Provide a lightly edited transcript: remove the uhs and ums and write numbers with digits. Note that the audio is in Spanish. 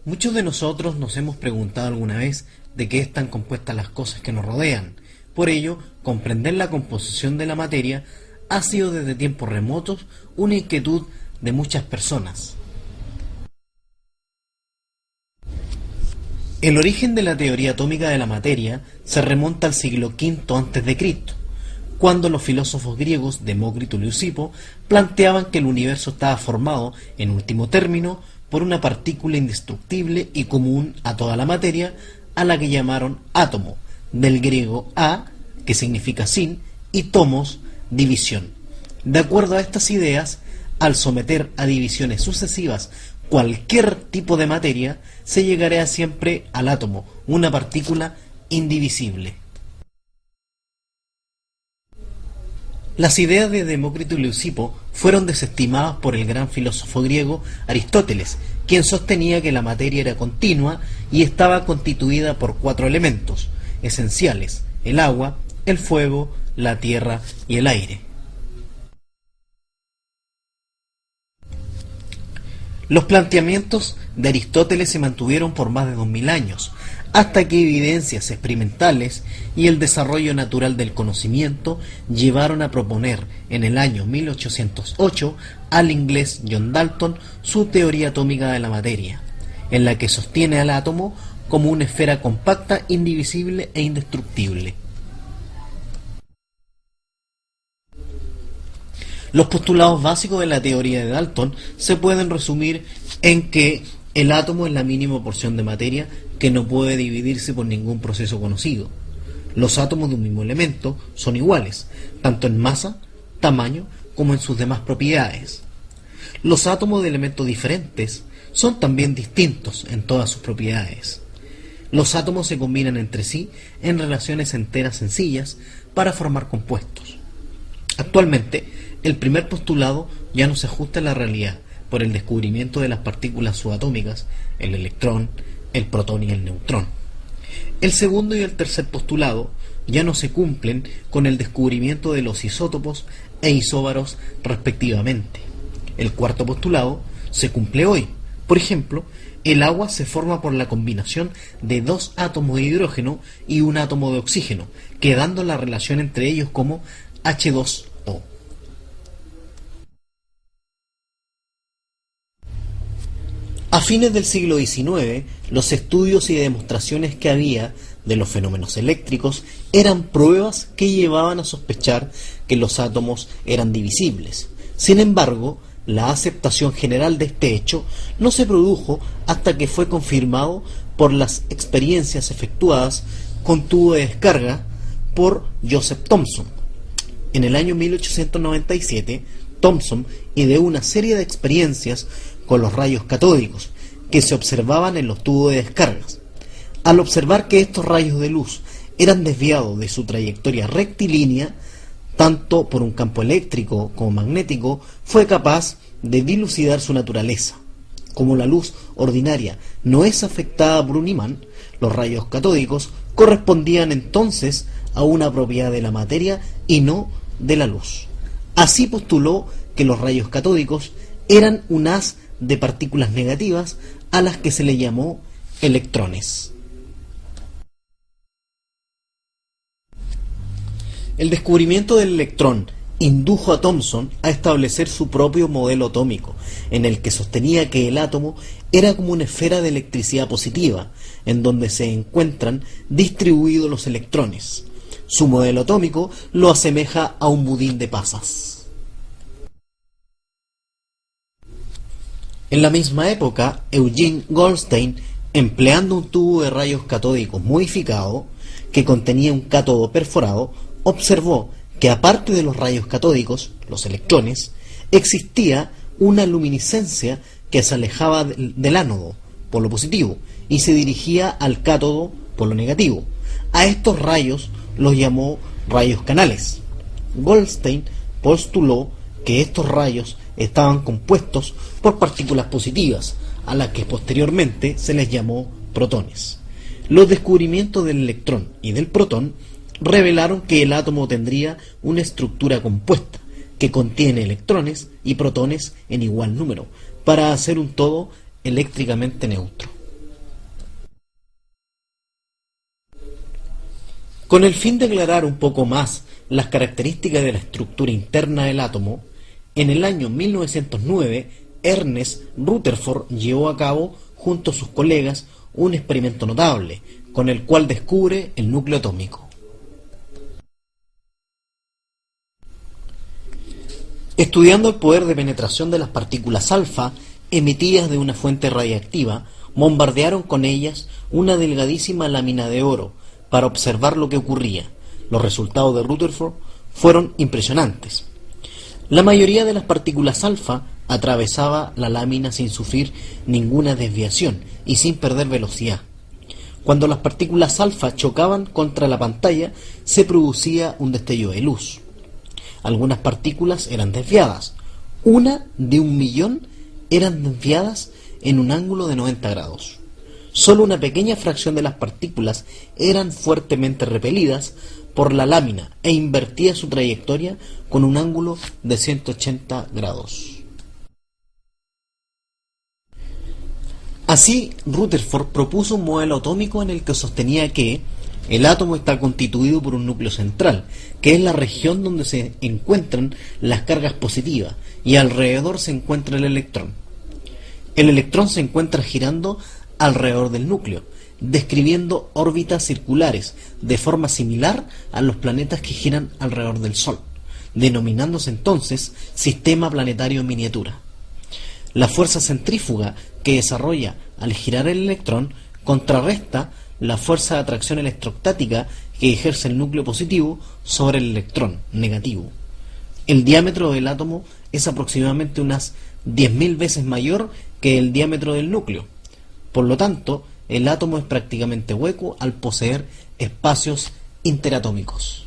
Muchos de nosotros nos hemos preguntado alguna vez de qué están compuestas las cosas que nos rodean. Por ello, comprender la composición de la materia ha sido desde tiempos remotos una inquietud de muchas personas. El origen de la teoría atómica de la materia se remonta al siglo V a.C., cuando los filósofos griegos Demócrito y Leucipo planteaban que el universo estaba formado, en último término, por una partícula indestructible y común a toda la materia, a la que llamaron átomo, del griego a, que significa sin, y tomos, división. De acuerdo a estas ideas, al someter a divisiones sucesivas cualquier tipo de materia, se llegaría siempre al átomo, una partícula indivisible. Las ideas de Demócrito y Leucipo fueron desestimadas por el gran filósofo griego Aristóteles, quien sostenía que la materia era continua y estaba constituida por 4 elementos esenciales: el agua, el fuego, la tierra y el aire. Los planteamientos de Aristóteles se mantuvieron por más de 2000 años, hasta que evidencias experimentales y el desarrollo natural del conocimiento llevaron a proponer en el año 1808 al inglés John Dalton su teoría atómica de la materia, en la que sostiene al átomo como una esfera compacta, indivisible e indestructible. Los postulados básicos de la teoría de Dalton se pueden resumir en que el átomo es la mínima porción de materia que no puede dividirse por ningún proceso conocido. Los átomos de un mismo elemento son iguales, tanto en masa, tamaño, como en sus demás propiedades. Los átomos de elementos diferentes son también distintos en todas sus propiedades. Los átomos se combinan entre sí en relaciones enteras sencillas para formar compuestos. Actualmente, el primer postulado ya no se ajusta a la realidad por el descubrimiento de las partículas subatómicas, el electrón, el protón y el neutrón. El segundo y el tercer postulado ya no se cumplen con el descubrimiento de los isótopos e isóbaros respectivamente. El cuarto postulado se cumple hoy. Por ejemplo, el agua se forma por la combinación de 2 átomos de hidrógeno y un átomo de oxígeno, quedando la relación entre ellos como H2O. A fines del siglo XIX, los estudios y demostraciones que había de los fenómenos eléctricos eran pruebas que llevaban a sospechar que los átomos eran divisibles. Sin embargo, la aceptación general de este hecho no se produjo hasta que fue confirmado por las experiencias efectuadas con tubo de descarga por Joseph Thomson. En el año 1897, Thomson ideó una serie de experiencias con los rayos catódicos que se observaban en los tubos de descargas. Al observar que estos rayos de luz eran desviados de su trayectoria rectilínea, tanto por un campo eléctrico como magnético, fue capaz de dilucidar su naturaleza. Como la luz ordinaria no es afectada por un imán, los rayos catódicos correspondían entonces a una propiedad de la materia y no de la luz. Así postuló que los rayos catódicos eran un haz de partículas negativas a las que se le llamó electrones. El descubrimiento del electrón indujo a Thomson a establecer su propio modelo atómico, en el que sostenía que el átomo era como una esfera de electricidad positiva, en donde se encuentran distribuidos los electrones. Su modelo atómico lo asemeja a un budín de pasas. En la misma época, Eugene Goldstein, empleando un tubo de rayos catódicos modificado, que contenía un cátodo perforado, observó que aparte de los rayos catódicos, los electrones, existía una luminiscencia que se alejaba del ánodo, polo positivo, y se dirigía al cátodo, polo negativo. A estos rayos los llamó rayos canales. Goldstein postuló que estos rayos estaban compuestos por partículas positivas, a las que posteriormente se les llamó protones. Los descubrimientos del electrón y del protón revelaron que el átomo tendría una estructura compuesta, que contiene electrones y protones en igual número, para hacer un todo eléctricamente neutro. Con el fin de aclarar un poco más las características de la estructura interna del átomo, en el año 1909 Ernest Rutherford llevó a cabo, junto a sus colegas, un experimento notable, con el cual descubre el núcleo atómico. Estudiando el poder de penetración de las partículas alfa emitidas de una fuente radiactiva, bombardearon con ellas una delgadísima lámina de oro para observar lo que ocurría. Los resultados de Rutherford fueron impresionantes. La mayoría de las partículas alfa atravesaba la lámina sin sufrir ninguna desviación y sin perder velocidad. Cuando las partículas alfa chocaban contra la pantalla, se producía un destello de luz. Algunas partículas eran desviadas. Una de 1.000.000 eran desviadas en un ángulo de 90 grados. Solo una pequeña fracción de las partículas eran fuertemente repelidas por la lámina e invertía su trayectoria con un ángulo de 180 grados. Así, Rutherford propuso un modelo atómico en el que sostenía que el átomo está constituido por un núcleo central, que es la región donde se encuentran las cargas positivas, y alrededor se encuentra el electrón. El electrón se encuentra girando alrededor del núcleo, describiendo órbitas circulares de forma similar a los planetas que giran alrededor del Sol, denominándose entonces sistema planetario en miniatura. La fuerza centrífuga que desarrolla al girar el electrón contrarresta la fuerza de atracción electrostática que ejerce el núcleo positivo sobre el electrón negativo. El diámetro del átomo es aproximadamente unas 10.000 veces mayor que el diámetro del núcleo. Por lo tanto, el átomo es prácticamente hueco al poseer espacios interatómicos.